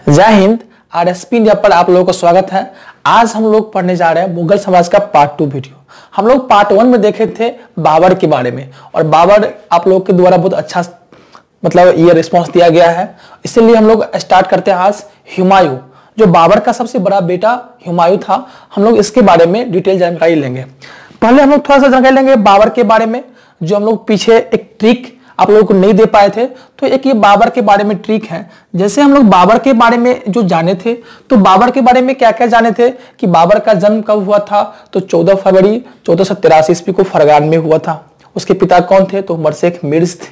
जय Hind. RSP India पर आप लोगों का स्वागत है। आज हम लोग पढ़ने जा रहे हैं मुगल साम्राज्य का पार्ट 2 वीडियो। हम लोग पार्ट 1 में देखे थे बाबर के बारे में, और बाबर आप लोग के द्वारा बहुत अच्छा ये रिस्पांस दिया गया है, इसीलिए हम लोग स्टार्ट करते हैं आज हुमायूं, जो बाबर का सबसे बड़ा बेटा हुमायूं था। हम लोग इसके बारे में डिटेल जानकारी लेंगे। पहले हम लोग थोड़ा सा जानकारी लेंगे बाबर के बारे में, जो हम लोग पीछे एक ट्रिक आप लोगों को नहीं दे पाए थे, तो एक ये बाबर के बारे में ट्रिक है। जैसे हम लोग बाबर के बारे में जो जाने थे, तो बाबर के बारे में क्या क्या जाने थे कि बाबर का जन्म कब हुआ था, तो 14 फरवरी 1483 ईस्वी को फरगान में हुआ था। उसके पिता कौन थे, तो उमर शेख मिर्ज थे।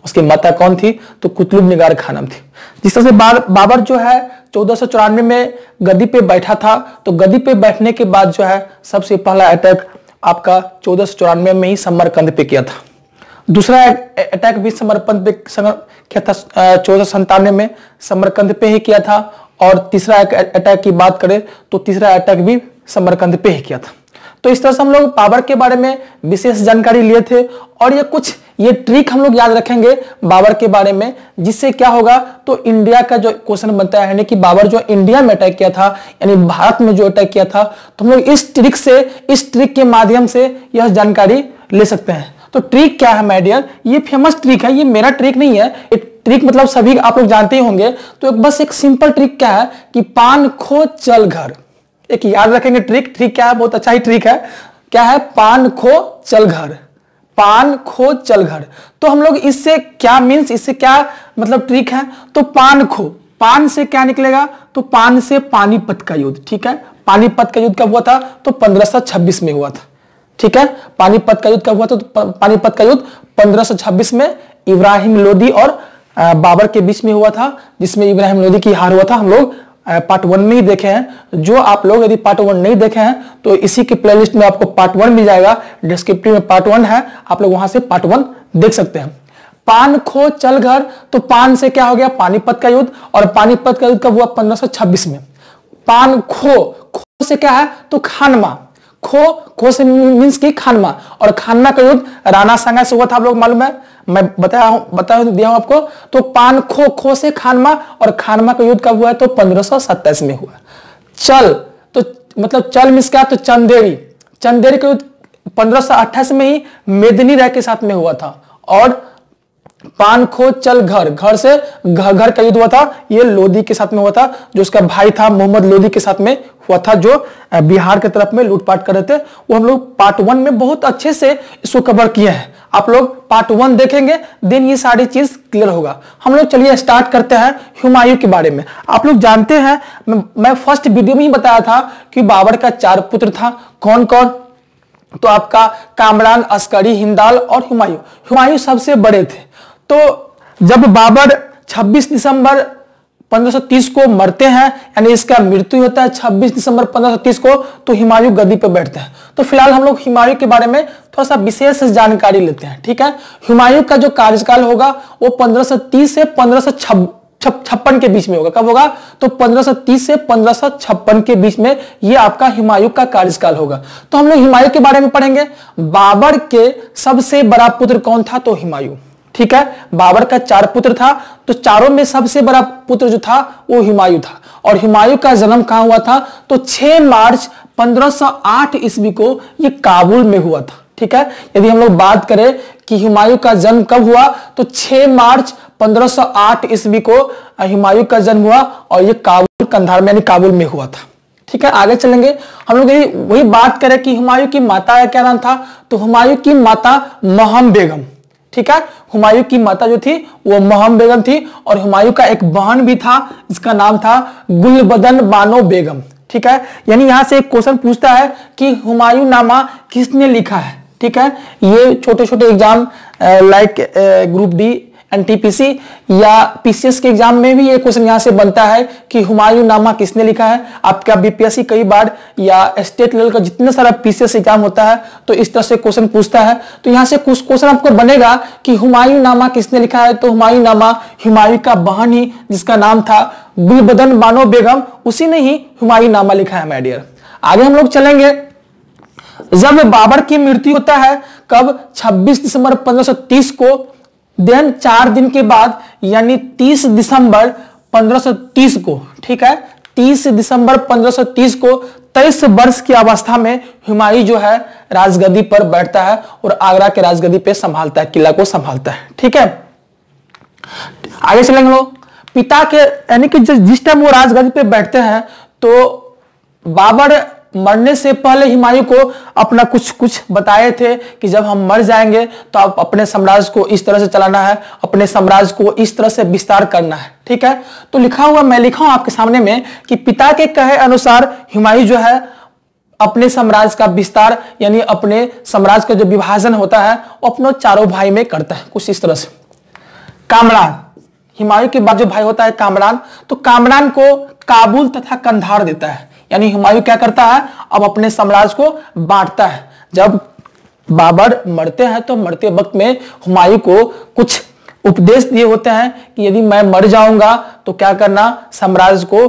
उसकी माता कौन थी, तो कुतुब निगार खानम थी। जिस तरह से बाबर जो है 1494 में गद्दी पे बैठा था, तो गद्दी पे बैठने के बाद जो है सबसे पहला अटैक आपका 1494 में ही समरकंद पे किया था। दूसरा अटैक भी समरकंद पे किया था 1497 में, समरकंद पे ही किया था। और तीसरा अटैक की बात करें तो तीसरा अटैक भी समरकंद पे ही किया था। तो इस तरह से हम लोग बाबर के बारे में विशेष जानकारी लिए थे, और ये ट्रिक हम लोग याद रखेंगे बाबर के बारे में, जिससे क्या होगा, तो इंडिया का जो क्वेश्चन बनता है कि बाबर जो इंडिया में अटैक किया था, यानी भारत में जो अटैक किया था, तो हम लोग इस ट्रिक के माध्यम से यह जानकारी ले सकते हैं। तो ट्रिक क्या है माय डियर, ये फेमस ट्रिक है, ये मेरा ट्रिक नहीं है। ट्रिक मतलब सभी आप लोग जानते ही होंगे। तो बस एक सिंपल ट्रिक क्या है कि पान खो चल घर। एक याद रखेंगे ट्रिक क्या है, बहुत अच्छा ही ट्रिक है। क्या है, पान खो चल घर, पान खो चल घर। तो हम लोग इससे क्या मीन्स, इससे क्या मतलब ट्रिक है, तो पान खो, पान से क्या निकलेगा, तो पान से पानीपत का युद्ध। ठीक है, पानीपत का युद्ध कब हुआ था, तो 1526 में हुआ था। ठीक है, पानीपत का युद्ध कब हुआ था, तो पानीपत का युद्ध 1526 में इब्राहिम लोदी और बाबर के बीच में हुआ था, जिसमें इब्राहिम लोदी की हार हुआ था। हम लोग पार्ट 1 में ही देखे हैं। जो आप लोग यदि पार्ट 1 नहीं देखे हैं तो इसी के प्लेलिस्ट में आपको पार्ट 1 मिल जाएगा, डिस्क्रिप्टिव में पार्ट 1 है, आप लोग वहां से पार्ट 1 देख सकते हैं। पान खो चल घर, तो पान से क्या हो गया, पानीपत का युद्ध, और पानीपत का युद्ध कब हुआ, 1526 में। पान खो से क्या है, तो खानमा, खो से मींस की खानमा, और खानमा का युद्ध राणा सांगा से हुआ था, आप लोग मालूम है, मैं बता दिया हूं आपको। तो पान खो से खानमा, और खानमा का युद्ध कब हुआ है, तो 1527 में हुआ। चल तो मतलब चल मींस क्या, तो चंदेरी का युद्ध 1528 में ही मेदिनी राय के साथ में हुआ था। और पान खो चल घर से घर का युद्ध हुआ था, ये लोदी के साथ में हुआ था, जो उसका भाई था मोहम्मद लोदी के साथ में हुआ था, जो बिहार की तरफ में लूटपाट कर रहे थे। वो हम लोग पार्ट 1 में बहुत अच्छे से इसको कवर किए हैं। आप लोग पार्ट 1 देखेंगे, देन ये सारी चीज क्लियर होगा। हम लोग चलिए स्टार्ट करते हैं हुमायूं के बारे में। आप लोग जानते हैं, मैं फर्स्ट वीडियो में ही बताया था कि बाबर का 4 पुत्र था। कौन कौन, तो आपका कामरान, अस्करी, हिंदाल और हुमायूं सबसे बड़े थे। तो जब बाबर 26 दिसंबर 1530 को मरते हैं, यानी इसका मृत्यु होता है 26 दिसंबर 1530 को, तो हुमायूं गद्दी पर बैठते हैं। तो फिलहाल हम लोग हुमायूं के बारे में थोड़ा सा विशेष जानकारी लेते हैं। ठीक है, हुमायूं का जो कार्यकाल होगा वो 1530 से 1556 के बीच में होगा। कब होगा, तो 1530 से 1556 के बीच में ये आपका हुमायूं का कार्यकाल होगा। तो हम लोग हुमायूं के बारे में पढ़ेंगे। बाबर के सबसे बड़ा पुत्र कौन था, तो हुमायूं। ठीक है, बाबर का 4 पुत्र था, तो चारों में सबसे बड़ा पुत्र जो था वो हुमायूं था। और हुमायूं का जन्म कहां हुआ था, तो 6 मार्च 1508 ईस्वी को ये काबुल में हुआ था। ठीक है, यदि हम लोग बात करें कि हुमायूं का जन्म कब हुआ, तो 6 मार्च 1508 ईस्वी को हुमायूं का जन्म हुआ, और ये काबुल कंधार में यानी काबुल में हुआ था। ठीक है, आगे चलेंगे। हम लोग वही बात करें कि हुमायूं की माता का क्या नाम था, तो हुमायूं की माता महम बेगम। ठीक है, हुमायूं की माता जो थी वो महम बेगम थी, और हुमायूं का एक बहन भी था, जिसका नाम था गुलबदन बानो बेगम। ठीक है, यानी यहां से एक क्वेश्चन पूछता है कि हुमायूं नामा किसने लिखा है। ठीक है, ये छोटे छोटे exam like group D, NTPC या पीसीएस के एग्जाम में भी ये क्वेश्चन यहां से बनता है कि हुमायूं नामा किसने लिखा है। आपका बीपीएससी कई बार या स्टेट लेवल का जितना सारा पीसीएस एग्जाम होता है, तो इस तरह से क्वेश्चन पूछता है। तो यहां से कुछ क्वेश्चन आपको बनेगा कि हुमायूं नामा किसने लिखा है, तो हुमायूं नामा हुमायूं का बहन ही, जिसका नाम था गुलबदन बानो बेगम, उसी ने ही हुमायूं नामा लिखा है माय डियर। आगे हम लोग चलेंगे। जब बाबर की मृत्यु होता है कब, 26 दिसंबर 1530 को, देन 4 दिन के बाद यानी 30 दिसंबर 1530 को, ठीक है, 30 दिसंबर 1530 को 23 वर्ष की अवस्था में हुमायूं जो है राजगद्दी पर बैठता है और आगरा के राजगद्दी पे संभालता है, किला को संभालता है। ठीक है, आगे चलेंगे लोग। पिता के यानी कि जिस टाइम वो राजगद्दी पे बैठते हैं तो बाबर मरने से पहले हुमायूं को अपना कुछ बताए थे कि जब हम मर जाएंगे तो आप अपने साम्राज्य को इस तरह से चलाना है, अपने साम्राज्य को इस तरह से विस्तार करना है। ठीक है, तो लिखा हुआ मैं लिखा हूं आपके सामने में कि पिता के कहे अनुसार हुमायूं जो है अपने साम्राज्य का विस्तार यानी अपने साम्राज्य का जो विभाजन होता है वो अपने चारों भाई में करता है, कुछ इस तरह से। कामरान, हुमायूं के बाद जो भाई होता है कामरान, तो कामरान को काबुल तथा कंधार देता है, यानी हुमायूं क्या करता है, अब अपने साम्राज्य को बांटता है। जब बाबर मरते हैं तो मरते वक्त में हुमायूं को कुछ उपदेश दिए होते हैं कि यदि मैं मर जाऊंगा तो क्या करना, साम्राज्य को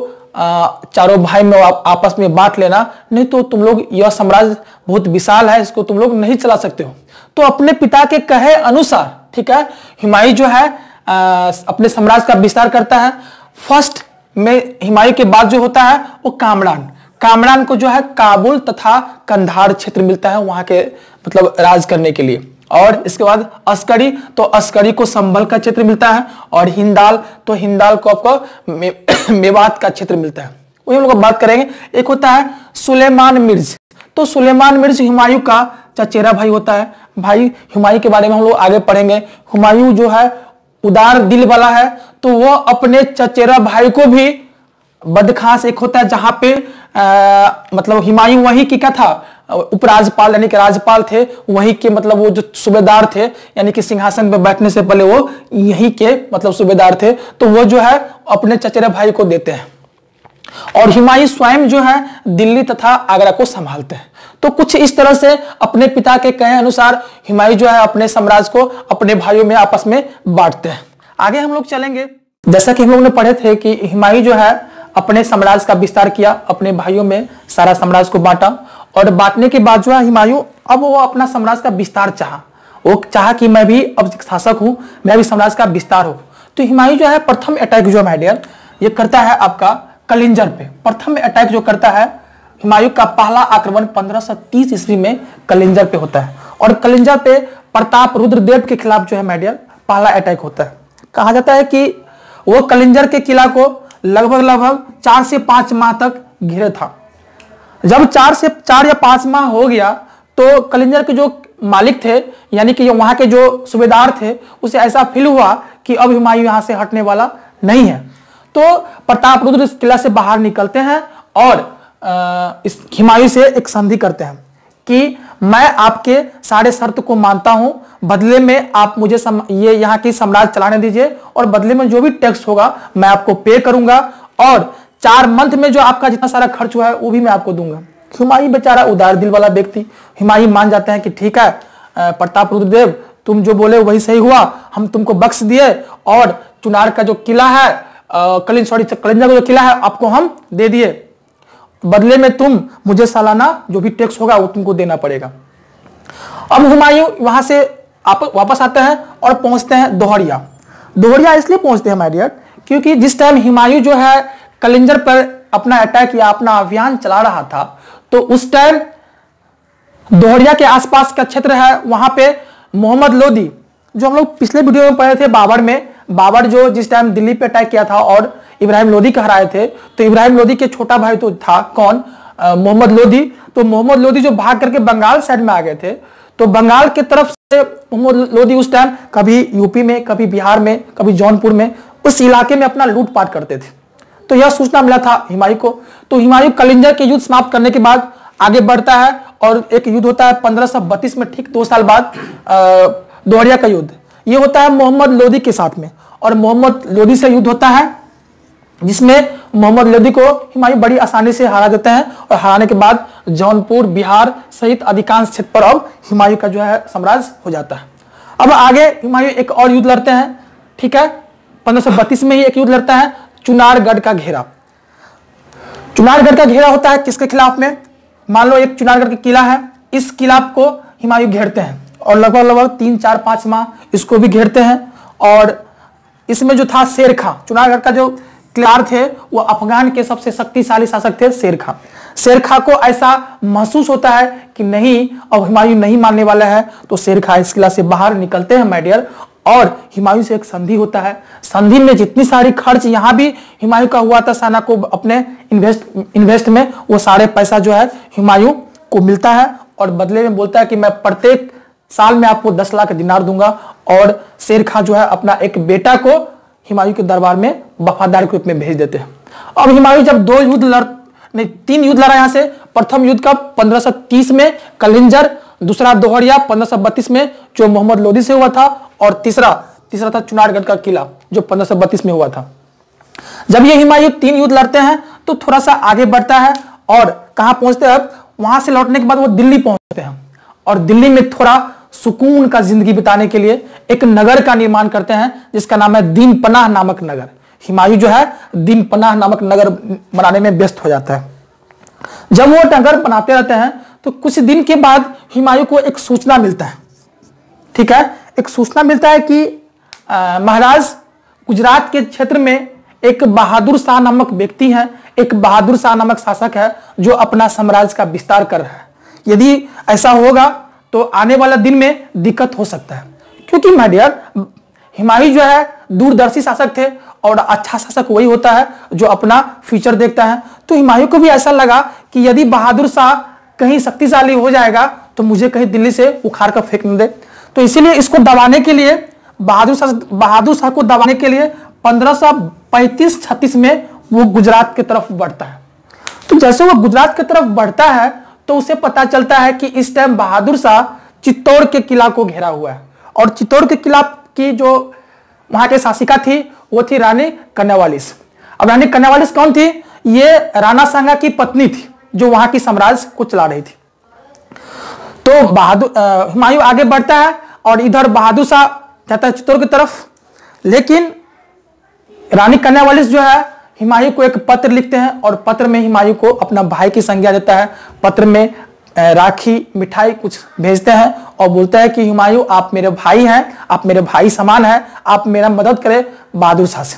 चारों भाई में आपस में बांट लेना, नहीं तो तुम लोग, यह साम्राज्य बहुत विशाल है, इसको तुम लोग नहीं चला सकते हो। तो अपने पिता के कहे अनुसार, ठीक है, हुमायूं जो है अपने साम्राज्य का विस्तार करता है। फर्स्ट में हुमायूं के बाद जो होता है वो कामरान को जो है काबुल तथा कंधार क्षेत्र मिलता है वहां के मतलब राज करने के लिए। और इसके बाद अस्करी, तो अस्करी को संभल का क्षेत्र मिलता है। और हिंदाल, तो हिंदाल को आपको मेवात का क्षेत्र मिलता है। वही हम लोग बात करेंगे। एक होता है सुलेमान मिर्ज, तो सुलेमान मिर्ज हुमायूं का चचेरा भाई होता है। भाई हुमायूं के बारे में हम लोग आगे पढ़ेंगे। हुमायूं जो है उदार दिल वाला है, तो वो अपने चचेरा भाई को भी, बदखास एक होता है जहां पे मतलब हुमायूं वहीं की क्या था, उपराज्यपाल यानी कि राज्यपाल थे, वहीं के मतलब वो जो सूबेदार थे, यानी कि सिंहासन पे बैठने से पहले वो यहीं के मतलब सूबेदार थे, तो वो जो है अपने चचेरे भाई को देते हैं। और हुमायूं स्वयं जो है दिल्ली तथा आगरा को संभालते हैं। तो कुछ इस तरह से अपने पिता के कहे अनुसार हुमायूं जो है अपने साम्राज्य को अपने भाइयों में आपस में बांटते हैं। आगे हम लोग चलेंगे। जैसा कि हम लोग ने पढ़े थे कि हुमायूं जो है अपने साम्राज्य का विस्तार किया, अपने भाइयों में सारा साम्राज्य को बांटा, और बांटने के बाद जो है हुमायूं अब वो अपना साम्राज्य का विस्तार वो चाहा कि मैं भी अब शासक हूं, मैं भी साम्राज्य का विस्तार हो। तो हुमायूं जो है प्रथम अटैक जो है ये करता है आपका कलिंजर पे। प्रथम अटैक जो करता है हुमायूं का पहला आक्रमण 1530 ईस्वी में कलिंजर पे होता है। और कलिंजर पे प्रताप रुद्रदेव के खिलाफ जो है पहला अटैक होता है। कहा जाता है कि वो कलिंजर के किला को लगभग 4 से 5 माह तक घेरे था। जब 4 या 5 माह हो गया तो कलिंजर के जो मालिक थे यानी कि वहां के जो सूबेदार थे, उसे ऐसा फील हुआ कि अब हुमायूं यहां से हटने वाला नहीं है। तो प्रताप रुद्र इस किला से बाहर निकलते हैं और इस हुमायूं से एक संधि करते हैं कि मैं आपके सारे शर्त को मानता हूं, बदले में आप मुझे ये यहाँ की साम्राज्य चलाने दीजिए और बदले में जो भी टैक्स होगा मैं आपको पे करूंगा और 4 मंथ में जो आपका जितना सारा खर्च हुआ है वो भी मैं आपको दूंगा। हुमायूं बेचारा उदार दिल वाला व्यक्ति, हुमायूं मान जाते हैं कि ठीक है प्रताप रुद्रदेव तुम जो बोले वही सही हुआ, हम तुमको बख्श दिए और चुनार का जो किला है कलिंजर का जो किला है आपको हम दे दिए, बदले में तुम मुझे सालाना जो भी टैक्स होगा वो तुमको देना पड़ेगा। अब हुमायूं वहां से वापस आते हैं और पहुंचते हैं दोहरिया इसलिए पहुंचते हैं माय डियर क्योंकि जिस टाइम हुमायूं जो है कलिंजर पर अपना अटैक या अपना अभियान चला रहा था तो उस टाइम दोहरिया के आसपास का क्षेत्र है, वहां पे मोहम्मद लोदी, जो हम लोग पिछले वीडियो में पढ़े थे बाबर जो जिस टाइम दिल्ली पे अटैक किया था और इब्राहिम लोदी को हराए थे, तो इब्राहिम लोदी के छोटा भाई तो था कौन, मोहम्मद लोदी। तो मोहम्मद लोदी जो भाग करके बंगाल साइड में आ गए थे, तो बंगाल की तरफ से मोहम्मद लोदी उस टाइम कभी यूपी में, कभी बिहार में, कभी जौनपुर में, उस इलाके में अपना लूटपाट करते थे। तो यह सूचना मिला था हुमायूं को। तो हुमायूं कलिंजर के युद्ध समाप्त करने के बाद आगे बढ़ता है और एक युद्ध होता है 1532 में, ठीक 2 साल बाद दोहरिया का युद्ध। यह होता है मोहम्मद लोदी के साथ में और मोहम्मद लोदी से युद्ध होता है जिसमें मोहम्मद लोदी को हुमायूं बड़ी आसानी से हरा देते हैं और हराने के बाद जौनपुर, बिहार सहित अधिकांश क्षेत्र पर अब हुमायूं का जो है साम्राज्य हो जाता है। अब आगे हुमायूं एक और युद्ध लड़ते हैं, ठीक है, 1532 में ही एक युद्ध लड़ता है, चुनारगढ़ का घेरा। चुनारगढ़ का घेरा होता है किसके खिलाफ में, मान लो एक चुनारगढ़ का किला है, इस किला को हुमायूं घेरते हैं और लगभग 3, 4, 5 माह इसको भी घेरते हैं। और इसमें जो था शेर खां, चुनारगढ़ का जो किरदार थे वो अफगान के सबसे शक्तिशाली शासक थे शेर खां। शेर खां को ऐसा महसूस होता है कि नहीं, अब हुमायूं नहीं मानने वाला है, तो शेर खां इस किला से बाहर निकलते हैं माय डियर, और हुमायूं से एक संधि होता है। संधि में जितनी सारी खर्च यहाँ भी हुमायूं का हुआ था सेना को अपने इन्वेस्ट में, वो सारे पैसा जो है हुमायूं को मिलता है और बदले में बोलता है कि मैं प्रत्येक साल में आपको 10 लाख दिनार दूंगा। और शेर खां जो है अपना एक बेटा को हुमायूं के दरबार में वफादार के रूप में भेज देते हैं। अब हुमायूं जब 3 युद्ध लड़ा यहाँ से। प्रथम युद्ध का 1530 में कलिंजर, दूसरा दोहरिया 1532 में जो मोहम्मद लोदी से हुआ था, और तीसरा था चुनारगढ़ का किला जो 1532 में हुआ था। जब ये हुमायूं 3 युद्ध लड़ते हैं तो थोड़ा सा आगे बढ़ता है और कहां पहुंचते हैं, वहां से लौटने के बाद वो दिल्ली पहुंचते हैं और दिल्ली में थोड़ा सुकून का जिंदगी बिताने के लिए एक नगर का निर्माण करते हैं जिसका नाम है दीन पनाह नामक नगर। हुमायूं जो है दीन पनाह नामक नगर बनाने में व्यस्त हो जाता है। जब वो नगर बनाते रहते हैं तो कुछ दिन के बाद हुमायूं को एक सूचना मिलता है, ठीक है, एक सूचना मिलता है कि महाराज गुजरात के क्षेत्र में एक बहादुर शाह नामक व्यक्ति है, एक बहादुर शाह नामक शासक है जो अपना साम्राज्य का विस्तार कर रहा है। यदि ऐसा होगा तो आने वाला दिन में दिक्कत हो सकता है, क्योंकि माय डियर हुमायूं जो है दूरदर्शी शासक थे और अच्छा शासक वही होता है जो अपना फ्यूचर देखता है। तो हुमायूं को भी ऐसा लगा कि यदि बहादुर शाह कहीं शक्तिशाली हो जाएगा तो मुझे कहीं दिल्ली से उखाड़ कर फेंक न दे। तो इसीलिए इसको दबाने के लिए बहादुर शाह को दबाने के लिए 1535-36 में वो गुजरात की तरफ बढ़ता है। तो जैसे वो गुजरात की तरफ बढ़ता है तो उसे पता चलता है कि इस टाइम बहादुर शाह चित्तौड़ के किला को घेरा हुआ है, और चित्तौड़ के किला की जो वहां की शासिका थी वो थी रानी कन्यावालिस। अब रानी कन्यावालिस कौन थी? ये राणा सांगा की पत्नी थी जो वहां की साम्राज्य को चला रही थी। तो हुमायूं आगे बढ़ता है और इधर बहादुर शाह जाता है चित्तौड़ की तरफ, लेकिन रानी कन्यावालिस जो है हुमायूं को एक पत्र लिखते हैं और पत्र में हुमायूं को अपना भाई की संज्ञा देता है। पत्र में राखी मिठाई कुछ भेजते हैं और बोलते हैं कि हुमायूं आप मेरे भाई हैं, आप मेरे भाई समान हैं, आप मेरा मदद करें बहादुर शाह से।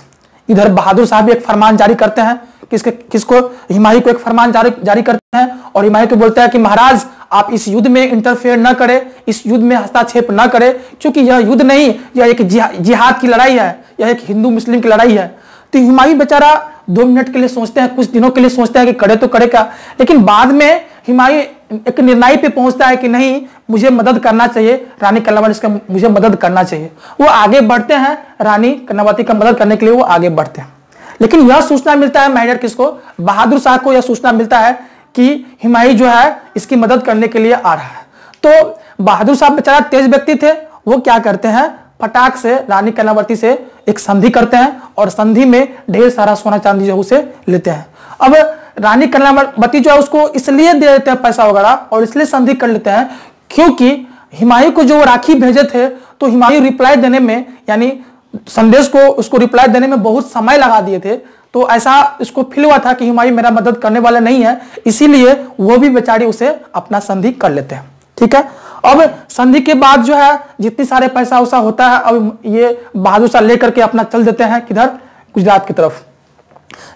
इधर बहादुर शाह भी एक फरमान जारी करते हैं, किसको? हुमायूं को एक फरमान जारी करते हैं और हुमायूं को बोलते हैं कि महाराज आप इस युद्ध में इंटरफेयर न करें, इस युद्ध में हस्तक्षेप न करें, क्योंकि यह युद्ध नहीं, यह एक जिहाद की लड़ाई है, यह एक हिंदू मुस्लिम की लड़ाई है। तो हुमायूं बेचारा 2 मिनट के लिए सोचते हैं, कुछ दिनों के लिए सोचते हैं कि करे तो करे क्या, लेकिन बाद में हुमायूं एक निर्णय पे पहुंचता है कि नहीं, मुझे मदद करना चाहिए, रानी कन्यावालिस का मुझे मदद करना चाहिए। वो आगे बढ़ते हैं, रानी कन्यावती का मदद करने के लिए वो आगे बढ़ते हैं। लेकिन यह सूचना मिलता है मैडर किसको? बहादुर शाह को यह सूचना मिलता है कि हुमायूं जो है इसकी मदद करने के लिए आ रहा है। तो बहादुर शाह बेचारा तेज व्यक्ति थे, वो क्या करते हैं, फटाक से रानी कन्यावती से एक संधि करते हैं और संधि में ढेर सारा सोना चांदी जो उसे लेते हैं। अब रानी कन्यावती जो है उसको इसलिए दे देते हैं पैसा वगैरह और इसलिए संधि कर लेते हैं क्योंकि हुमायूं को जो राखी भेजे थे तो हुमायूं रिप्लाई देने में, यानी संदेश को उसको रिप्लाई देने में बहुत समय लगा दिए थे। तो ऐसा इसको फील हुआ था कि हुमायूं मेरा मदद करने वाला नहीं है, इसीलिए वो भी बेचारी उसे अपना संधि कर लेते हैं। ठीक है, अब संधि के बाद जो है जितनी सारे पैसा वैसा होता है, अब ये बहादुर शाह लेकर के अपना चल देते हैं किधर? गुजरात की तरफ।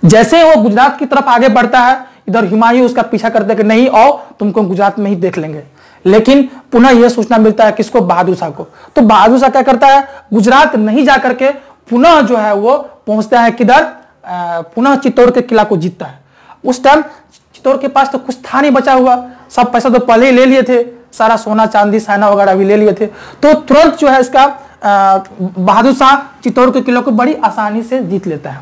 जैसे वो गुजरात की तरफ आगे बढ़ता है, इधर हुमायूं उसका पीछा करते कि नहीं आओ, तुमको गुजरात में ही देख लेंगे। लेकिन पुनः यह सूचना मिलता है किसको? बहादुर शाह को। तो बहादुर शाह क्या करता है, गुजरात नहीं जाकर के पुनः जो है वो पहुंचता है किधर? पुनः चित्तौड़ के किला को जीतता है। उस टाइम चित्तौड़ के पास तो कुछ था नहीं बचा हुआ, सब पैसा तो पहले ही ले लिए थे, सारा सोना चांदी साइना वगैरह भी ले लिए थे। तो तुरंत जो है इसका बहादुर शाह चित्तौड़ के किले को बड़ी आसानी से जीत लेता है।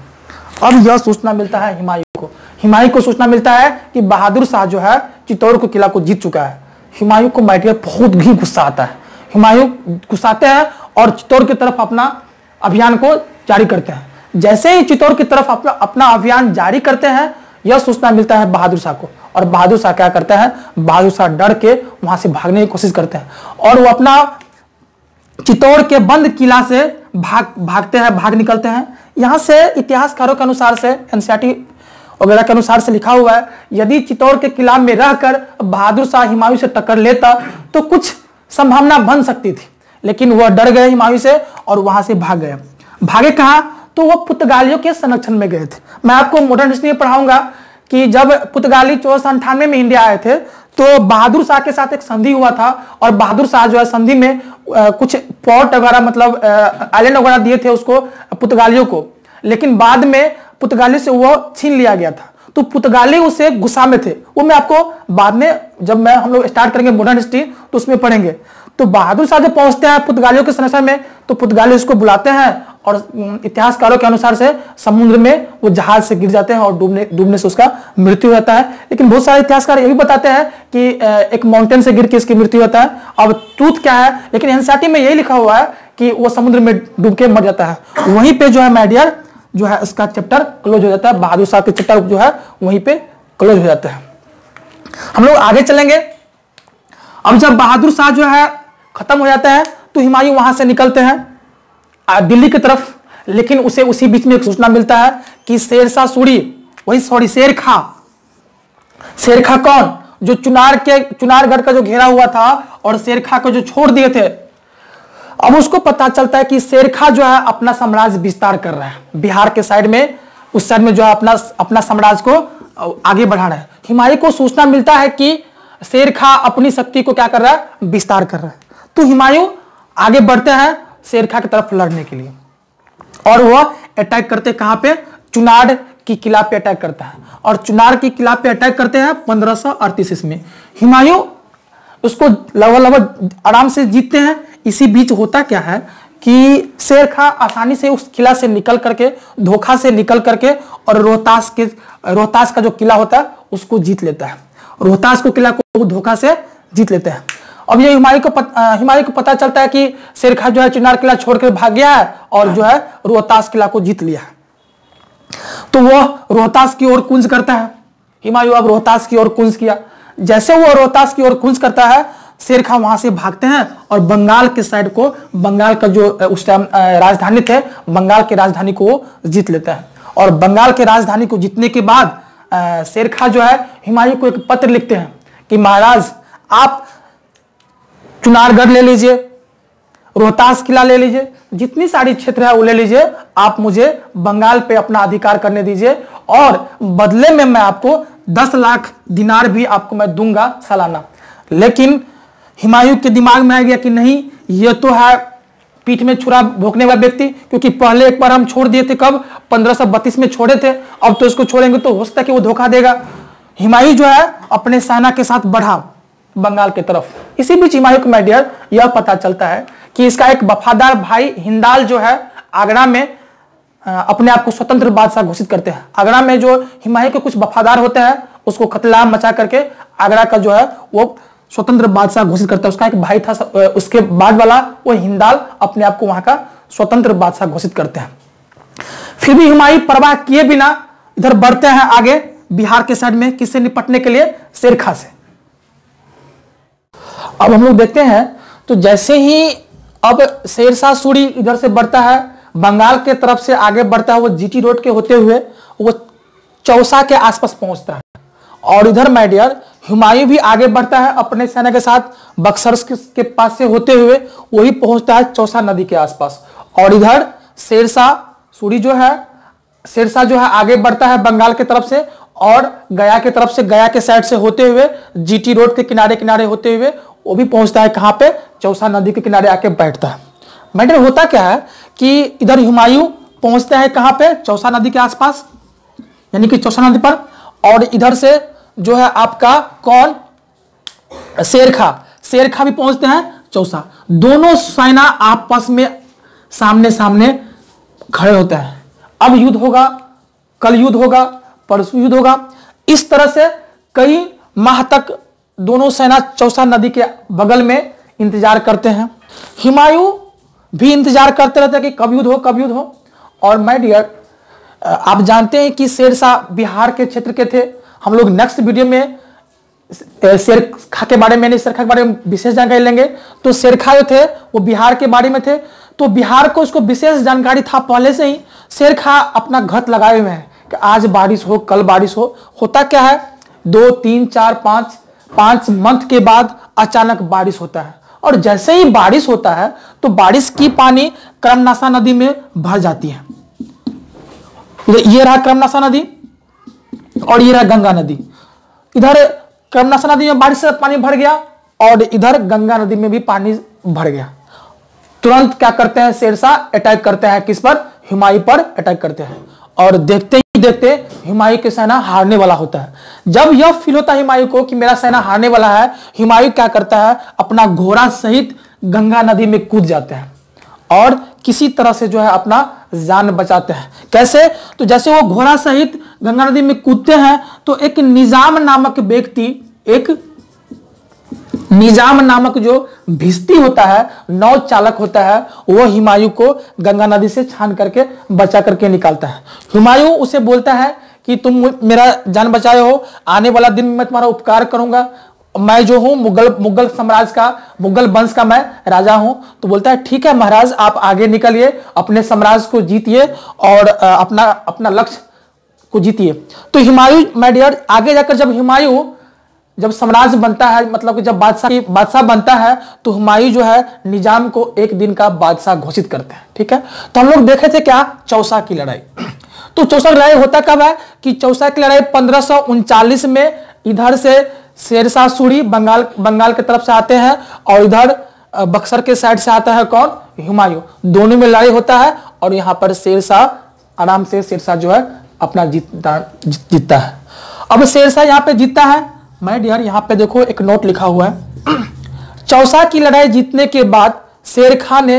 अब यह सूचना मिलता है हुमायूं को सूचना मिलता है कि बहादुर शाह जो है चित्तौड़ के किला को जीत चुका है। हुमायूं को माइटियर बहुत भी गुस्सा आता है। हुमायूं गुस्साते हैं और चित्तौड़ की तरफ अपना अभियान को जारी करते हैं। जैसे ही चित्तौड़ की तरफ अपना अभियान जारी करते हैं, यह सूचना मिलता है बहादुर शाह को, और बहादुर शाह क्या करते हैं? बहादुर शाह डर के वहां से भागने की कोशिश करते हैं और वो अपना चित्तौड़ के बंद किला से भाग निकलते हैं। यहां से इतिहासकारों के अनुसार से, एनसीईआरटी वगैरह के अनुसार से लिखा हुआ है, यदि चित्तौड़ के किला में रहकर बहादुर शाह हुमायूं से टक्कर लेता तो कुछ संभावना बन सकती थी, लेकिन वह डर गए हुमायूं से और वहां से भाग गए। भागे कहां? तो वो पुर्तगालियों के संरक्षण में गए थे। मैं आपको मॉडर्न हिस्ट्री में पढ़ाऊंगा कि जब पुर्तगाली 1498 में इंडिया आए थे तो बहादुर शाह के साथ एक संधि हुआ था, और बहादुर शाह जो है संधि में कुछ पोर्ट वगैरह मतलब आइलैंड वगैरह दिए थे उसको पुर्तगालियों को, लेकिन बाद में पुर्तगाली से वो छीन लिया गया था। तो पुर्तगाली उसे गुस्सा में थे, वो मैं आपको बाद में जब हम लोग स्टार्ट करेंगे मॉडर्न हिस्ट्री तो उसमें पढ़ेंगे। तो बहादुर शाह जब पहुंचते हैं पुर्तगालियों के संरक्षण में तो पुर्तगाली उसको बुलाते हैं, और इतिहासकारों के अनुसार से समुद्र में वो जहाज से गिर जाते हैं और डूबने से उसका मृत्यु हो जाता है। लेकिन बहुत सारे इतिहासकार ये भी बताते हैं कि एक माउंटेन से गिर के इसकी मृत्यु होता है। अब ट्रूथ क्या है, लेकिन एनसीईआरटी में यही लिखा हुआ है कि वो समुद्र में डूब के मर जाता है। वहीं पे जो है माय डियर जो है इसका चैप्टर क्लोज हो जाता है, बहादुर शाह के चैप्टर जो है वहीं पे क्लोज हो जाता है। हम लोग आगे चलेंगे। अब जब बहादुर शाह जो है खत्म हो जाता है तो हुमायूं वहां से निकलते हैं दिल्ली की तरफ, लेकिन उसे उसी बीच में एक सूचना मिलता है कि शेरशाह सूरी, शेरखा कौन, जो चुनारगढ़ का जो घेरा हुआ था और शेरखा को जो छोड़ दिए थे, अब उसको पता चलता है कि शेरखा जो है अपना साम्राज्य विस्तार कर रहा है बिहार के साइड में, उस साइड में जो है अपना साम्राज्य को आगे बढ़ा रहा है। हुमायूं को सूचना मिलता है कि शेरखा अपनी शक्ति को क्या कर रहा है, विस्तार कर रहा है। तो हुमायूं आगे बढ़ते हैं शेरखा की तरफ लड़ने के लिए, और वह अटैक करते कहां पे, चुनार की किला पे अटैक करता है, और चुनार की किला पे अटैक करते हैं 1538 में। हुमायूं उसको लगभग आराम से जीतते हैं। इसी बीच होता क्या है कि शेरखा आसानी से उस किला से निकल करके, धोखा से निकल करके, और रोहतास का जो किला होता है उसको जीत लेता है। रोहतास को किला को धोखा से जीत लेते हैं। अब ये हुमायूं को पता चलता है कि शेरखा जो है चुनार किला छोड़कर भाग गया है और जो है रोहतास किला को जीत लिया है। तो वह रोहतास की ओर कूच करता है। हुमायूं अब रोहतास की ओर कूच किया। जैसे वो रोहतास की ओर कूच करता है, शेरखा वहां से भागते हैं और बंगाल के साइड को, बंगाल का जो उस टाइम राजधानी थे, बंगाल की राजधानी को जीत लेता है। और बंगाल के राजधानी को जीतने के बाद शेरखा जो है हुमायूं को एक पत्र लिखते हैं कि महाराज आप चुनारगढ़ ले लीजिए, रोहतास किला ले लीजिए, जितनी सारी क्षेत्र है वो ले लीजिए, आप मुझे बंगाल पे अपना अधिकार करने दीजिए, और बदले में मैं आपको 10 लाख दिनार भी आपको मैं दूंगा सालाना। लेकिन हुमायूं के दिमाग में आ गया कि नहीं, ये तो है पीठ में छुरा भोंकने वाला व्यक्ति, क्योंकि पहले एक बार हम छोड़ दिए थे, कब 1532 में छोड़े थे, अब तो इसको छोड़ेंगे तो हो सकता है कि वो धोखा देगा। हुमायूं जो है अपने सेना के साथ बढ़ा बंगाल की तरफ। इसी बीच हुमायूं को माय डियर यह पता चलता है कि इसका एक वफादार भाई हिंदाल जो है आगरा में अपने आप को स्वतंत्र बादशाह घोषित करते हैं। आगरा में जो हुमायूं के कुछ वफादार होते हैं उसको कत्लेआम मचा करके आगरा का जो है वो स्वतंत्र बादशाह घोषित करता है। उसका एक भाई था, उसके बाद वाला वो हिंदाल अपने आप को वहां का स्वतंत्र बादशाह घोषित करते हैं। फिर भी हुमायूं परवाह किए बिना इधर बढ़ते हैं आगे बिहार के साइड में, किससे निपटने के लिए, शेरखा से। अब हम लोग देखते हैं तो जैसे ही अब शेरशाह सूरी इधर से बढ़ता है, बंगाल के तरफ से आगे बढ़ता है, वो जीटी रोड के होते हुए वो चौसा के आसपास पहुंचता है। और इधर माय डियर हुमायूं भी आगे बढ़ता है अपने सेना के साथ, बक्सर के पास से होते हुए वही पहुंचता है चौसा नदी के आसपास। और इधर शेरशाह सूरी जो है, शेरशाह जो है आगे बढ़ता है बंगाल की तरफ से, और गया की तरफ से, गया के साइड से होते हुए जीटी रोड के किनारे किनारे होते हुए वो भी पहुंचता है कहां पे, चौसा नदी के किनारे आके बैठता है। मैटर होता क्या है कि इधर हुमायूं पहुंचते हैं कहां पे, चौसा नदी के आसपास, यानी कि चौसा नदी पर, और इधर से जो है आपका कौन, शेरखा भी पहुंचते हैं चौसा। दोनों सेना आपस में सामने सामने खड़े होते हैं। अब युद्ध होगा, कल युद्ध होगा, परसों युद्ध होगा। इस तरह से कई माह तक दोनों सेना चौसा नदी के बगल में इंतजार करते हैं। हुमायूं भी इंतजार करते रहते हैं कि कब युद्ध हो, कब युद्ध हो। और माय डियर आप जानते हैं कि शेरशाह बिहार के क्षेत्र के थे। हम लोग नेक्स्ट वीडियो में शेरखा के बारे में, शेरखा के बारे में विशेष जानकारी लेंगे। तो शेरखा जो थे वो बिहार के बारे में थे, तो बिहार को उसको विशेष जानकारी था पहले से ही। शेरखा अपना घत लगाए हुए हैं कि आज बारिश हो, कल बारिश हो। होता क्या है, 2, 3, 4, 5 मंथ के बाद अचानक बारिश होता है, और जैसे ही बारिश होता है तो बारिश की पानी कर्मनाशा नदी में भर जाती है। ये रहा कर्मनाशा नदी और ये रहा गंगा नदी। इधर कर्मनाशा नदी में बारिश से पानी भर गया और इधर गंगा नदी में भी पानी भर गया। तुरंत क्या करते हैं, शेरशाह अटैक करते हैं किस पर, हुमायूं पर अटैक करते हैं। और देखते ही देखते हुमायूं की सेना हारने वाला होता है। जब यह फील होता है हुमायूं को कि मेरा सेना हारने वाला है, हुमायूं क्या करता है, अपना घोड़ा सहित गंगा नदी में कूद जाते हैं और किसी तरह से जो है अपना जान बचाते हैं। कैसे, तो जैसे वो घोड़ा सहित गंगा नदी में कूदते हैं तो एक निजाम नामक व्यक्ति, एक निजाम नामक जो भिश्ती होता है, नौ चालक होता है, वो हुमायूं को गंगा नदी से छान करके बचा करके निकालता है। हुमायूं उसे बोलता है कि तुम मेरा जान बचाए हो, आने वाला दिन में मैं तुम्हारा उपकार करूंगा, मैं जो हूं मुगल साम्राज्य का, मुगल वंश का मैं राजा हूं। तो बोलता है ठीक है महाराज, आप आगे निकलिए, अपने साम्राज्य को जीतिए और अपना लक्ष्य को जीतिए। तो हुमायूं माय डियर आगे जाकर जब साम्राज्य बनता है, मतलब कि जब बादशाह बनता है, तो हुमायूं जो है निजाम को एक दिन का बादशाह घोषित करते हैं। ठीक है, तो हम लोग देखे थे क्या, चौसा की लड़ाई। तो चौसा की लड़ाई होता कब है कि चौसा की लड़ाई 1539 में इधर से शेरशाह सूरी बंगाल की तरफ से आते हैं और इधर बक्सर के साइड से आता है कौन, हुमायूं। दोनों में लड़ाई होता है और यहां पर शेरशाह आराम से जो है अपना जीतता है। अब शेरशाह यहां पे जीतता है। माय डियर यहां पे देखो एक नोट लिखा हुआ है, चौसा की लड़ाई जीतने के बाद शेर खां ने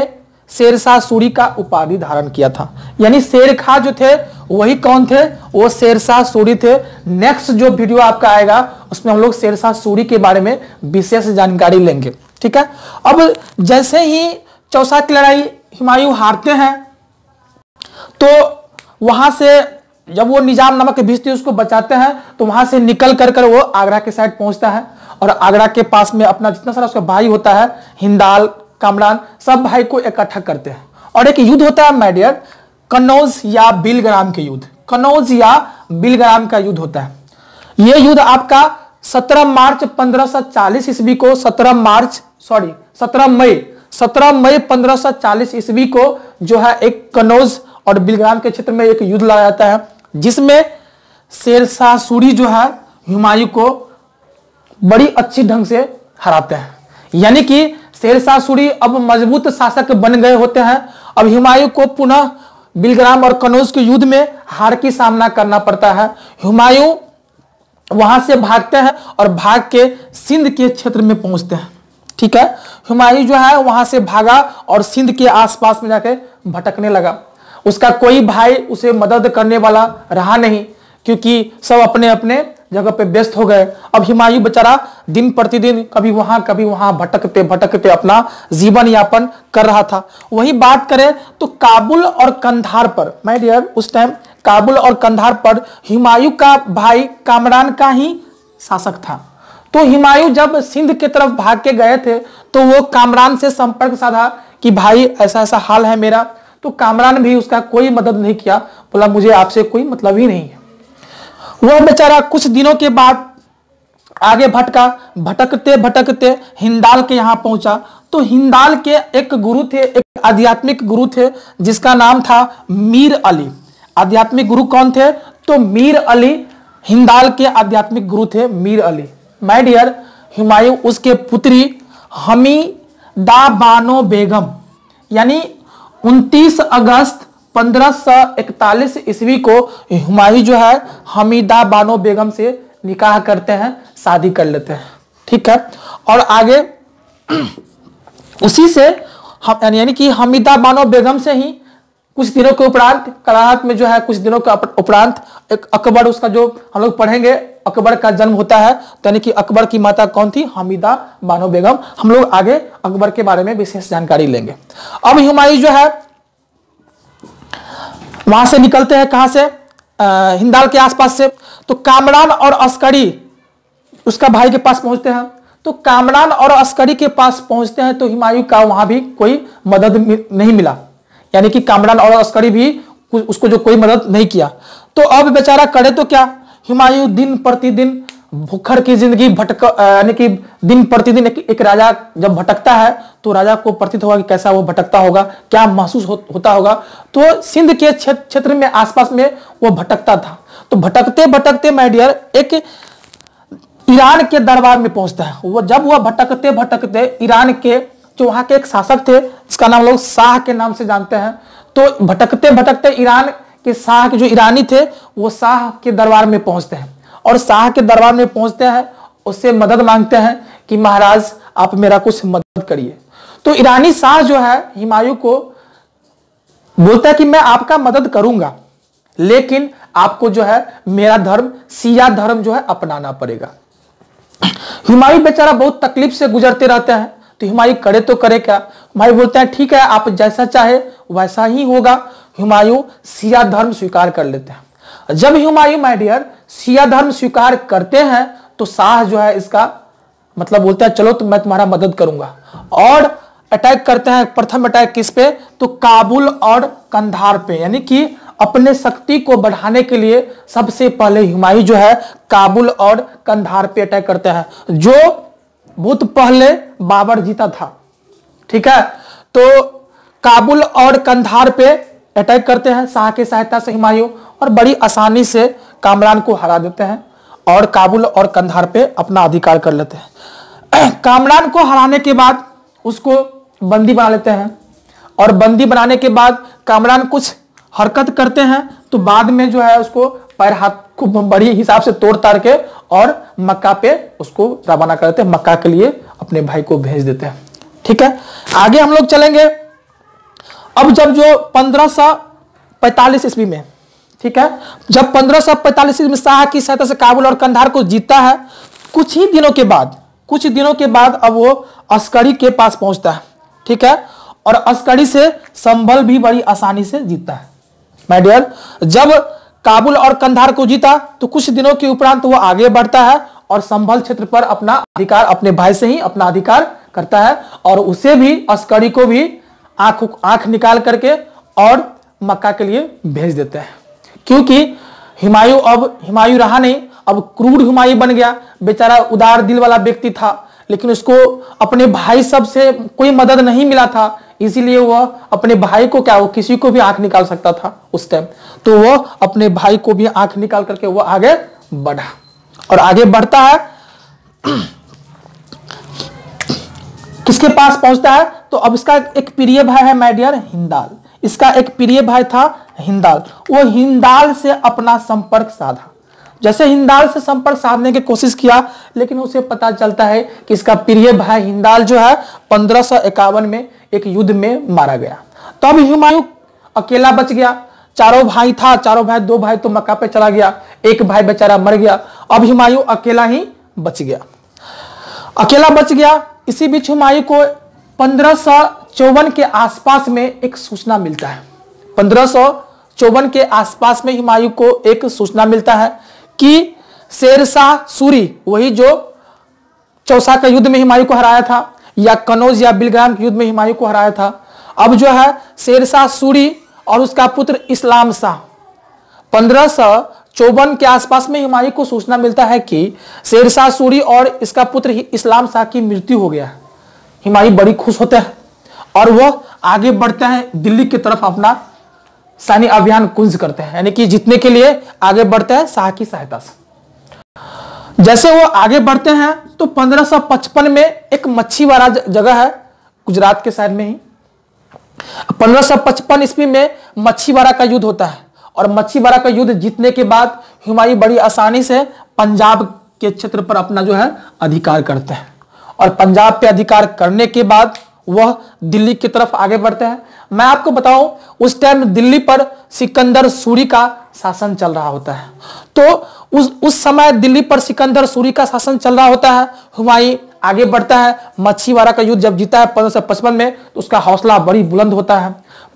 शेरशाह सूरी का उपाधि धारण किया था। यानी शेर खां जो थे वही कौन थे, वो शेरशाह सूरी थे। नेक्स्ट जो वीडियो आपका आएगा उसमें हम लोग शेरशाह सूरी के बारे में विशेष जानकारी लेंगे। ठीक है, अब जैसे ही चौसा की लड़ाई हुमायूं हारते हैं तो वहां से जब वो निजाम नामक भिश्ती उसको बचाते हैं तो वहां से निकल कर वो आगरा के साइड पहुंचता है और आगरा के पास में अपना जितना सारा उसका भाई होता है, हिंदाल, कामरान, सब भाई को इकट्ठा करते हैं और एक युद्ध होता है माय डियर, कन्नौज या बिलग्राम के युद्ध, कन्नौज या बिलग्राम का युद्ध होता है। यह युद्ध आपका 17 मार्च 1540 ईस्वी को 17 मई 1540 ईस्वी को जो है एक कन्नौज और बिलग्राम के क्षेत्र में एक युद्ध लड़ा जाता है, जिसमें शेरशाह सूरी जो है हुमायूं को बड़ी अच्छी ढंग से हराते हैं। यानी कि शेरशाह सूरी अब मजबूत शासक बन गए होते हैं। अब हुमायूं को पुनः बिलग्राम और कन्नौज के युद्ध में हार की सामना करना पड़ता है। हुमायूं वहां से भागते हैं और भाग के सिंध के क्षेत्र में पहुंचते हैं। ठीक है, हुमायूं जो है वहां से भागा और सिंध के आसपास में जाके भटकने लगा। उसका कोई भाई उसे मदद करने वाला रहा नहीं, क्योंकि सब अपने अपने जगह पे व्यस्त हो गए। अब हुमायूं बेचारा दिन प्रतिदिन कभी वहां भटकते अपना जीवन यापन कर रहा था। वही बात करें तो काबुल और कंधार पर, माय डियर उस टाइम काबुल और कंधार पर हुमायूं का भाई कामरान का ही शासक था। तो हुमायूं जब सिंध की तरफ भाग के गए थे तो वो कामरान से संपर्क साधा कि भाई ऐसा ऐसा हाल है मेरा। तो कामरान भी उसका कोई मदद नहीं किया, बोला मुझे आपसे कोई मतलब ही नहीं है। वह बेचारा कुछ दिनों के बाद आगे भटकते हिंदाल के यहां पहुंचा। तो हिंदाल के एक गुरु थे, एक आध्यात्मिक गुरु थे जिसका नाम था मीर अली। आध्यात्मिक गुरु कौन थे, तो मीर अली हिंदाल के आध्यात्मिक गुरु थे मीर अली। माय डियर हुमायूं उसके पुत्री हमीदा बानो बेगम, यानी 29 अगस्त 1541 ईस्वी को हुमायूं जो है हमीदा बानो बेगम से निकाह करते हैं, शादी कर लेते हैं। ठीक है, और आगे उसी से यानी कि हमीदा बानो बेगम से ही कुछ दिनों के उपरांत कराहत में जो है कुछ दिनों का उपरांत एक अकबर, उसका जो हम लोग पढ़ेंगे अकबर का जन्म होता है। तो यानी कि अकबर की माता कौन थी, हमीदा बानो बेगम। हम लोग आगे अकबर के बारे में विशेष जानकारी लेंगे। अब हुमायूं जो है वहां से निकलते हैं, कहां से, हिंदाल के आसपास से। तो कामरान और अस्करी उसका भाई के पास पहुंचते हैं। तो कामरान और अस्करी के पास पहुंचते हैं तो हुमायूं का वहां भी कोई मदद नहीं मिला, यानी कि कामरान और अस्करी भी उसको जो कोई मदद नहीं किया। तो अब बेचारा करे तो क्या, हुमायूं दिन प्रतिदिन भूखर की जिंदगी यानी कि दिन प्रतिदिन एक राजा जब भटकता है तो राजा को प्रतीत होगा कि कैसा वो भटकता होगा, क्या महसूस होता होगा। तो सिंध के क्षेत्र में आसपास में वो भटकता था। तो भटकते भटकते माय डियर एक ईरान के दरबार में पहुंचता है। वो जब वह भटकते भटकते ईरान के जो वहां के एक शासक थे, जिसका नाम लोग शाह के नाम से जानते हैं, तो भटकते भटकते ईरान के शाह के जो ईरानी थे वो शाह के दरबार में पहुंचते हैं। और शाह के दरबार में पहुंचते हैं, उससे मदद मांगते हैं कि महाराज आप मेरा कुछ मदद करिए। तो ईरानी शाह जो है हुमायूं को बोलता है कि मैं आपका मदद करूंगा, लेकिन आपको जो है मेरा धर्म शिया धर्म जो है अपनाना पड़ेगा। हुमायूं बेचारा बहुत तकलीफ से गुजरते रहते हैं। तो हुमायूं करे तो करे क्या। हुमायूं बोलते हैं ठीक है, आप जैसा चाहे वैसा ही होगा। हुमायूं शिया धर्म स्वीकार कर लेते हैं। जब हुमायूं माय डियर शिया धर्म स्वीकार करते हैं तो शाह जो है इसका मतलब बोलता है चलो तो मैं तुम्हारा मदद करूंगा, और अटैक करते हैं। प्रथम अटैक किस पे, तो काबुल और कंधार पे, यानी कि अपने शक्ति को बढ़ाने के लिए सबसे पहले हुमायूं जो है काबुल और कंधार पे अटैक करते हैं, जो बहुत पहले बाबर जीता था। ठीक है, तो काबुल और कंधार पे अटैक करते हैं शाह की सहायता से हुमायूं, और बड़ी आसानी से कामरान को हरा देते हैं और काबुल और कंधार पे अपना अधिकार कर लेते हैं। कामरान को हराने के बाद उसको बंदी बना लेते हैं, और बंदी बनाने के बाद कामरान कुछ हरकत करते हैं तो बाद में जो है उसको पैर हाथ को बड़ी हिसाब से तोड़ ताड़ के और मक्का पे उसको रवाना कर देते हैं, मक्का के लिए अपने भाई को भेज देते हैं। ठीक है, आगे हम लोग चलेंगे। अब जब जो 1545 ईस्वी में, ठीक है, जब 1545 ईस्वी में शाह की सहायता से काबुल और कंधार को जीतता है, कुछ दिनों के बाद अब वो अस्करी के पास पहुंचता है। ठीक है, और अस्करी से संभल भी बड़ी आसानी से जीतता है। माय डियर, जब काबुल और कंधार को जीता तो कुछ दिनों के उपरांत वो आगे बढ़ता है और संभल क्षेत्र पर अपना अधिकार अपने भाई से ही अपना अधिकार करता है, और उसे भी अस्करी को भी आंख निकाल करके और मक्का के लिए भेज देते हैं। क्योंकि हुमायूं रहा नहीं, अब क्रूर हुमायूं बन गया। बेचारा उदार दिल वाला व्यक्ति था, लेकिन उसको अपने भाई सब से कोई मदद नहीं मिला था, इसीलिए वह अपने भाई को क्या, वो किसी को भी आंख निकाल सकता था उस टाइम, तो वह अपने भाई को भी आंख निकाल करके वो आगे बढ़ा और आगे बढ़ता है। किसके पास पहुंचता है, तो अब इसका एक प्रिय भाई है माय डियर हिंदाल। इसका एक प्रिय भाई था हिंदाल। वो हिंदाल से अपना संपर्क साधा। जैसे हिंदाल से संपर्क साधने की कोशिश किया, लेकिन उसे पता चलता है कि इसका प्रिय भाई हिंदाल जो है 1551 में एक युद्ध में मारा गया। तब हुमायूं अकेला बच गया। चारों भाई था, चारों भाई, दो भाई तो मक्का पे चला गया, एक भाई बेचारा मर गया। अब हुमायूं अकेला ही बच गया, अकेला बच गया। इसी बीच हुमायूं को 1554 के आसपास में एक सूचना मिलता है। 1554 के आसपास में हुमायूं को एक सूचना मिलता है कि शेरशाह सूरी, वही जो चौसा का युद्ध में हुमायूं को हराया था, या कनौज या बिलग्राम के युद्ध में हुमायूं को हराया था, अब जो है शेरशाह सूरी और उसका पुत्र इस्लाम शाह, 1554 के आसपास में हुमायूं को सूचना मिलता है कि शेरशाह सूरी और इसका पुत्र इस्लाम शाह की मृत्यु हो गया है। हुमायूं बड़ी खुश होते हैं और वह आगे बढ़ते हैं दिल्ली की तरफ, अपना सैन्य अभियान कुंज करते हैं, यानी कि जीतने के लिए आगे बढ़ते हैं शाह की सहायता से। जैसे वो आगे बढ़ते हैं तो 1555 में एक मच्छीवाड़ा जगह है गुजरात के साइड में ही। 1555 ईस्वी में मच्छीवाड़ा का युद्ध होता है, और मच्छीवाड़ा का युद्ध जीतने के बाद हुमायूं बड़ी आसानी से पंजाब के क्षेत्र पर अपना जो है अधिकार करते हैं, और पंजाब पे अधिकार करने के बाद वह दिल्ली की तरफ आगे बढ़ते हैं। मैं आपको बताऊं, उस टाइम दिल्ली पर सिकंदर सूरी का शासन चल रहा होता है। तो उस समय दिल्ली पर सिकंदर सूरी का शासन चल रहा होता है। हुमायूं आगे बढ़ता है। मच्छीवाड़ा का युद्ध जब जीता है 1555 में, तो उसका हौसला बड़ी बुलंद होता है।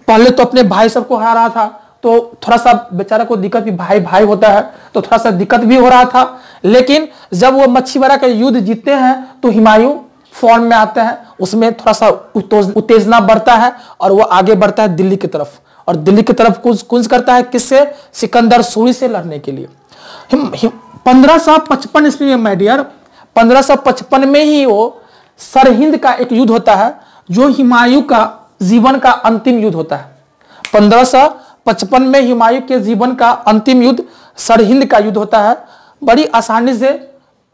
पहले तो अपने भाई सबको हरा रहा था, तो थोड़ा सा बेचारा को दिक्कत भी, भाई भाई होता है तो थोड़ा सा दिक्कत भी हो रहा था। लेकिन जब वो मच्छीवाड़ा का युद्ध जीतते हैं तो हुमायूं फॉर्म में आते हैं, उसमें थोड़ा सा उत्तेजना बढ़ता है और वो आगे बढ़ता है दिल्ली की तरफ, और दिल्ली की तरफ कुंज करता है किससे, सिकंदर सूरी से लड़ने के लिए। 1555 ईस्वी में माय डियर, 1555 में ही वो सरहिंद का एक युद्ध होता है जो हुमायूं का जीवन का अंतिम युद्ध होता है। 1555 में हुमायूं के जीवन का अंतिम युद्ध सरहिंद का युद्ध होता है। बड़ी आसानी से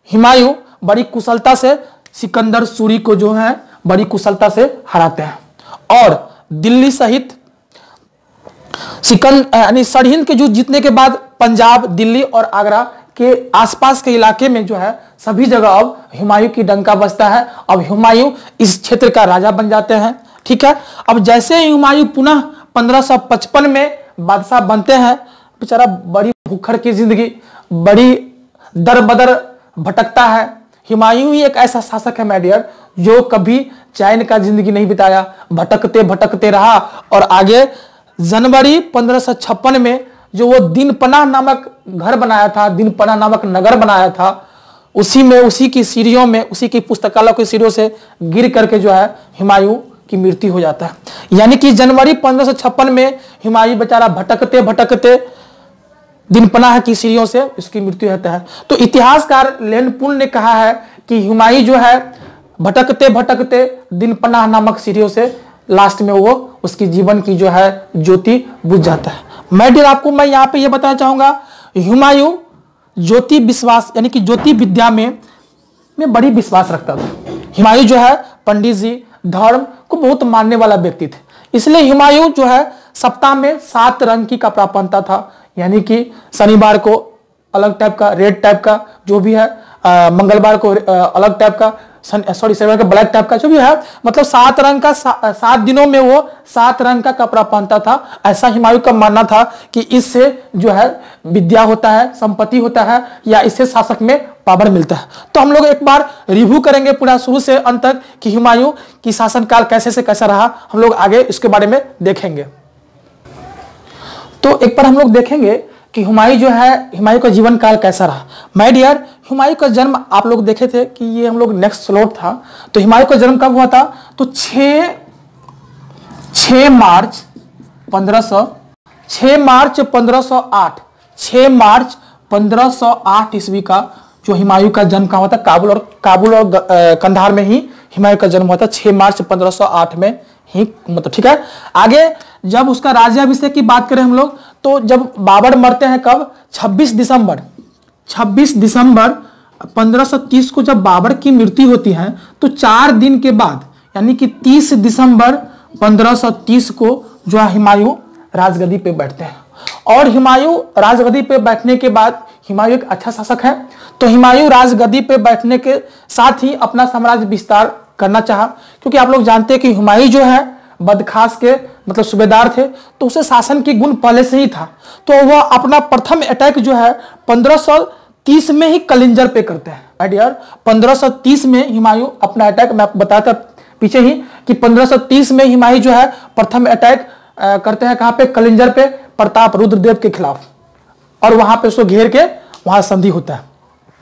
हुमायूं बड़ी कुशलता से सिकंदर सूरी को जो है बड़ी कुशलता से हराते हैं और दिल्ली सहित यानी सरहिंद के युद्ध जीतने के बाद पंजाब, दिल्ली और आगरा के आसपास के इलाके में जो है सभी जगह अब हुमायूं की डंका बजता है। अब हुमायूं इस क्षेत्र का राजा बन जाते हैं। ठीक है, अब जैसे ही हुमायूं पुनः 1555 में बादशाह बनते हैं, बेचारा बड़ी भूखर की जिंदगी, बड़ी दर बदर भटकता है। हुमायूं ही एक ऐसा शासक है माय डियर जो कभी चैन का जिंदगी नहीं बिताया, भटकते भटकते रहा और आगे जनवरी 1556 में जो वो दीनपनाह नामक घर बनाया था, दीनपनाह नामक नगर बनाया था, उसी में उसी की सीढ़ियों में, उसी की पुस्तकालय की सीढ़ियों से गिर करके जो है हुमायूं की मृत्यु हो जाता है। यानी कि जनवरी 1556 में हुमायूं बेचारा भटकते भटकते दीनपनाह की सीढ़ियों से उसकी मृत्यु होता है। तो इतिहासकार लेनपुल ने कहा है कि हुमायूं जो है भटकते भटकते दीनपनाह नामक सीढ़ियों से लास्ट में वो उसकी जीवन की जो है ज्योति बुझ जाता है। मैं डियर आपको मैं यहाँ पे ये बताना चाहूंगा, हुमायूं ज्योति विश्वास यानी कि ज्योति विद्या में बड़ी विश्वास रखता था। हुमायूं जो है पंडित जी धर्म को बहुत मानने वाला व्यक्ति थे, इसलिए हुमायूं जो है सप्ताह में 7 रंग की कपड़ा पहनता था। यानी कि शनिवार को अलग टाइप का रेड टाइप का जो भी है, मंगलवार को अलग टाइप का, शनिवार का ब्लैक टाइप का जो भी है, मतलब 7 रंग का 7 दिनों में वो 7 रंग का कपड़ा पहनता था। ऐसा हुमायूं का मानना था कि इससे जो है विद्या होता है, संपत्ति होता है, या इससे शासक में पावर मिलता है। तो हम लोग एक बार रिव्यू करेंगे पूरा शुरू से अंत तक कि हुमायूं की शासनकाल कैसे से कैसा रहा, हम लोग आगे इसके बारे में देखेंगे। तो एक बार हम लोग देखेंगे कि हुमायूं जो है, हुमायूं का जीवन काल कैसा रहा। माय डियर, हुमायूं का जन्म आप लोग देखे थे कि ये हम लोग नेक्स्ट स्लॉट था। तो हुमायूं का जन्म कब हुआ था? तो 6 मार्च 1508 ईस्वी का जो हुमायूं का जन्म कहाँ हुआ था? काबुल और कंधार में ही हुमायूं का जन्म हुआ था 6 मार्च 1508 में ही, मतलब ठीक है। आगे जब उसका राज्याभिषेक की बात करें हम लोग, तो जब बाबर मरते हैं कब? 26 दिसंबर 1530 को जब बाबर की मृत्यु होती है, तो 4 दिन के बाद यानी कि 30 दिसंबर 1530 को जो है हुमायूं राजगद्दी पे बैठते हैं। और हुमायूं राजगद्दी पे बैठने के बाद, हुमायूं एक अच्छा शासक है, तो हुमायूं राजगद्दी पे बैठने के साथ ही अपना साम्राज्य विस्तार करना चाहा, क्योंकि आप लोग जानते हैं कि हुमायूं जो है बदखास के मतलब सूबेदार थे, तो उसे शासन की गुण पहले से ही था। तो वह अपना प्रथम अटैक जो है 1530 में ही कलिंजर पे करते हैं। डियर 1530 में हुमायूं अपना अटैक, मैं आपको बताता पीछे ही कि 1530 में हुमायूं जो है प्रथम अटैक करते हैं कहां पे? कलिंजर पे, प्रताप रुद्रदेव के खिलाफ, और वहां पे उसको घेर के वहां संधि होता है।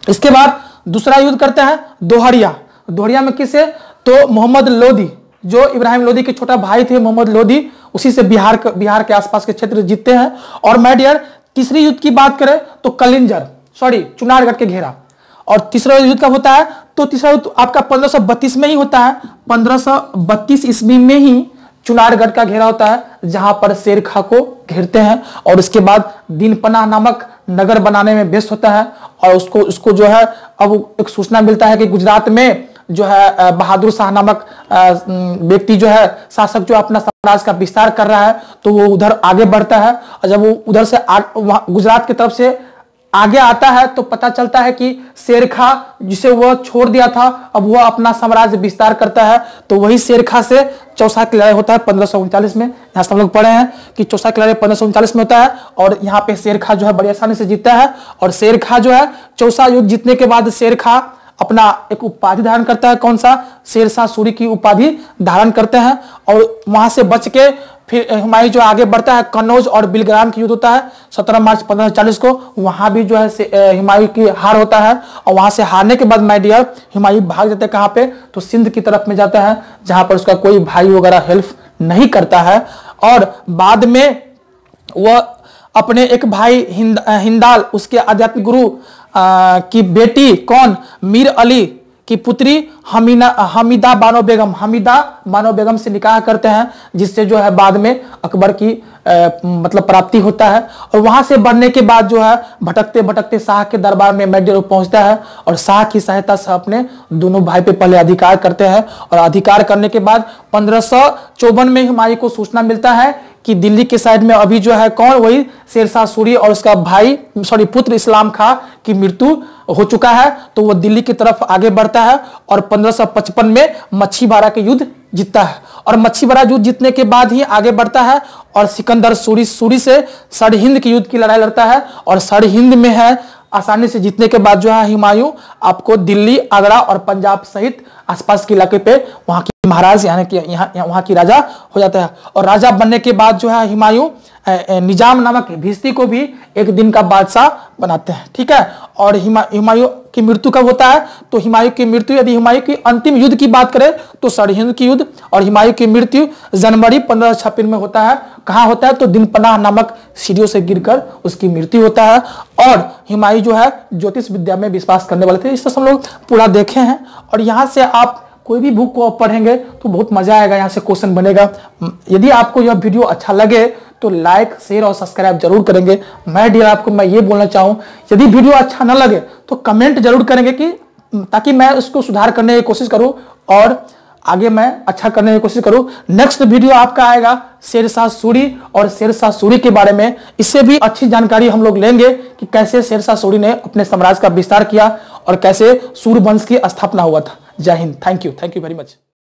इसके बाद दूसरा युद्ध करते हैं दोहरिया में किसे? तो मोहम्मद लोदी, जो इब्राहिम लोदी के छोटा भाई थे मोहम्मद लोदी, उसी से बिहार के आसपास के क्षेत्र जीतते हैं। और माय डियर तीसरी युद्ध की बात करें तो चुनारगढ़ के घेरा। और तीसरा युद्ध कब होता है? तो तीसरा युद्ध आपका 1532 में ही होता है। 1532 ईस्वी में ही चुनारगढ़ का घेरा होता है, जहां पर शेर खां को घेरते हैं और उसके बाद दीनपनाह नामक नगर बनाने में व्यस्त होता है। और उसको जो है अब एक सूचना मिलता है कि गुजरात में जो है बहादुर शाह नामक व्यक्ति जो है शासक जो अपना साम्राज्य का विस्तार कर रहा है, तो वो उधर आगे बढ़ता है। और जब वो उधर से गुजरात की तरफ से आगे आता है, तो पता चलता है कि शेर खां जिसे वो छोड़ दिया था, अब वो अपना साम्राज्य विस्तार करता है। तो वही शेर खां से चौसा की लड़ाई होता है 1539 में। यहाँ से हम लोग पढ़े हैं कि चौसा की लड़ाई 1539 में होता है, और यहाँ पे शेर खां जो है बड़ी आसानी से जीतता है। और शेर खां जो है चौसा युद्ध जीतने के बाद शेर खां अपना एक उपाधि धारण करता है, कौन सा? शेरशाह सूरी की उपाधि धारण करते हैं। और वहां से बच के फिर हुमायूं जो आगे बढ़ता है, कन्नौज और बिलग्राम की युद्ध होता है 17 मार्च 1540 को। वहां भी जो है हुमायूं की हार होता है, और वहां से हारने के बाद माय डियर हुमायूं भाग जाते हैं कहां पे? तो सिंध की तरफ में जाता है, जहां पर उसका कोई भाई वगैरह हेल्प नहीं करता है। और बाद में वह अपने एक भाई हिंदाल, उसके आध्यात्मिक गुरु की बेटी कौन, मीर अली की पुत्री हमीदा बानो बेगम से निकाह करते हैं, जिससे जो है बाद में अकबर की मतलब प्राप्ति होता है। और वहां से बढ़ने के बाद जो है भटकते भटकते शाह के दरबार में मैसूर पहुंचता है और शाह की सहायता से अपने दोनों भाई पे पहले अधिकार करते हैं। और अधिकार करने के बाद 1554 में हुमायूं को सूचना मिलता है कि दिल्ली के साइड में अभी जो है कौन, वही शेरशाह सूरी और उसका पुत्र इस्लाम खां की मृत्यु हो चुका है। तो वो दिल्ली की तरफ आगे बढ़ता है और 1555 में मच्छीबारा के युद्ध जीतता है। और मच्छीबारा युद्ध जीतने के बाद ही आगे बढ़ता है और सिकंदर सूरी से सरहिंद के युद्ध की लड़ाई लड़ता है। और सरहिंद में है आसानी से जीतने के बाद जो है हुमायूं आपको दिल्ली, आगरा और पंजाब सहित आसपास के इलाके पे वहां की महाराज यानी कि वहां की राजा हो जाता है। और राजा बनने के बाद जो है हुमायूं निजाम नामक भिस्ती को भी एक दिन का बादशाह बनाते हैं। ठीक है। और हुमायूं की मृत्यु कब होता है, तो हुमायूं की मृत्यु, यदि हुमायूं की अंतिम युद्ध की बात करें तो सरहिंद की युद्ध, और हुमायूं की मृत्यु जनवरी 1556 में होता है। कहां होता है, तो दिनपनाह नामक सीढ़ियों से गिरकर उसकी मृत्यु होता है। और हुमायूं जो है ज्योतिष विद्या में विश्वास करने वाले थे। इस तरह हम लोग पूरा देखे हैं। और यहाँ से आप कोई भी बुक को पढ़ेंगे तो बहुत मजा आएगा, यहाँ से क्वेश्चन बनेगा। यदि आपको यह वीडियो अच्छा लगे तो लाइक, शेयर और सब्सक्राइब जरूर करेंगे। मैं ये बोलना चाहूँ, यदि वीडियो अच्छा ना लगे तो कमेंट जरूर करेंगे कि ताकि मैं उसको सुधार करने की कोशिश करूँ और आगे मैं अच्छा करने की कोशिश करूँ। नेक्स्ट वीडियो आपका आएगा शेरशाह सूरी और शेरशाह सूरी के बारे में। इससे भी अच्छी जानकारी हम लोग लेंगे कि कैसे शेरशाह सूरी ने अपने साम्राज्य का विस्तार किया और कैसे सूर्यवंश की स्थापना हुआ था। जय Hind. Thank you very much.